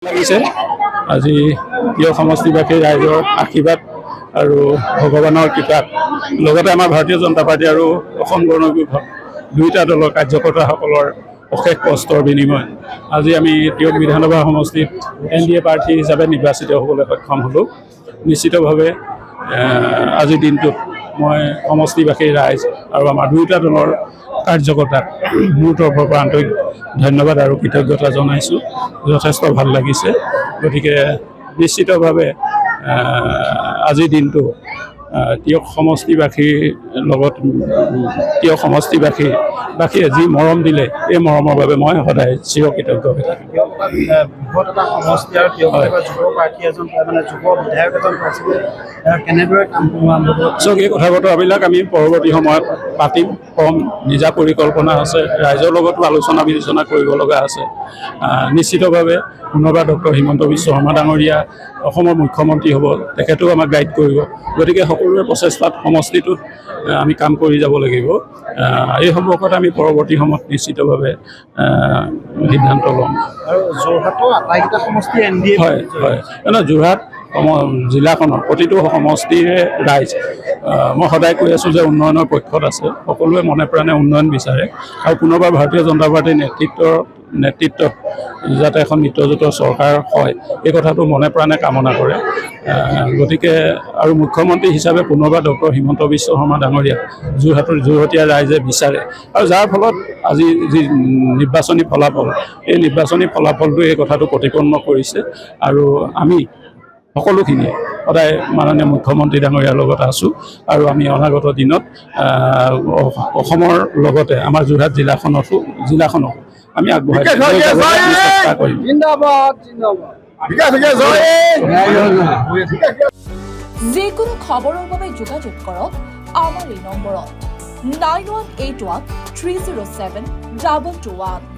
লাগিছে আজি প্ৰিয় সমষ্টিবাসী ৰাইজৰ আশীৰ্বাদ আৰু ভগৱানৰ কৃপাত লগতে আমাৰ ভাৰতীয় জনতা পাৰ্টি আৰু অসম গণ পৰিষদ দুয়োটা দলৰ কাৰ্যকৰ্তাসকলৰ অশেষ কষ্টৰ বিনিময় আজি আমি তিয়ক বিধানসভা সমষ্টিত NDA প্ৰাৰ্থী হিচাপে নিৰ্বাচিত হ'বলৈ সক্ষম হ'লোঁ। নিশ্চিতভাৱে আজিৰ দিনটোত মই সমষ্টিবাসী ৰাইজ আৰু আমাৰ দুয়োটা দলৰ কাৰ্যকৰ্তাক মোৰ তৰফৰ পৰা আন্তৰিক ধন্যবাদ আৰু কৃতজ্ঞতা জনাইছোঁ। যথেষ্ট ভাল লাগিছে। গতিকে নিশ্চিতভাৱে আজিৰ দিনটো তিয়ক সমষ্টিবাসীৰ লগত তিয়ক সমষ্টিবাসীয়ে যি মৰম দিলে এই মৰমৰ বাবে মই সদায় চিৰকৃতজ্ঞ হৈ থাকিম। এই কথা বতৰাবিলাক আমি পৰৱৰ্তী সময়ত পাতিম, কম। নিজা পৰিকল্পনা আছে, ৰাইজৰ লগতো আলোচনা বিলোচনা কৰিব লগা আছে। নিশ্চিতভাৱে পুনৰবাৰ ডক্টৰ হিমন্ত বিশ্ব শৰ্মা ডাঙৰীয়া অসমৰ মুখ্যমন্ত্ৰী হ'ব, তেখেতেও আমাক গাইড কৰিব। গতিকে সকলোৰে প্ৰচেষ্টাত সমষ্টিটোত আমি কাম কৰি যাব লাগিব। এই সম্পৰ্কত আমি পৰৱৰ্তী সময়ত নিশ্চিতভাৱে সিদ্ধান্ত ল'ম। আৰু যোৰহাটৰ আটাইকেইটা সমষ্টি NDA হয় হয়, যোৰহাট জিলাখনৰ প্ৰতিটো সমষ্টিৰে ৰাইজ মই সদায় কৈ আছোঁ যে উন্নয়নৰ পক্ষত আছে। সকলোৱে মনে প্ৰাণে উন্নয়ন বিচাৰে আৰু পুনৰবাৰ ভাৰতীয় জনতা পাৰ্টীৰ নেতৃত্বত যাতে এখন মিত্ৰজোঁটৰ চৰকাৰ হয় এই কথাটো মনে প্ৰাণে কামনা কৰে। গতিকে আৰু মুখ্যমন্ত্ৰী হিচাপে পুনৰবাৰ ডক্টৰ হিমন্ত বিশ্ব শৰ্মা ডাঙৰীয়াক যোৰহাটীয়া ৰাইজে বিচাৰে আৰু যাৰ ফলত আজি যি নিৰ্বাচনী ফলাফল এই নিৰ্বাচনী ফলাফলটো এই কথাটো প্ৰতিপন্ন কৰিছে। আৰু আমি সকলোখিনিয়ে সদায় মাননীয় মুখ্যমন্ত্ৰী ডাঙৰীয়াৰ লগত আছোঁ আৰু আমি অনাগত দিনত অসমৰ লগতে আমাৰ যোৰহাট জিলাখনক আমি আগবঢ়াই চেষ্টা কৰিম। যিকোনো খবৰৰ বাবে যোগাযোগ কৰক আমাৰ এই নম্বৰত 9181 307 2221।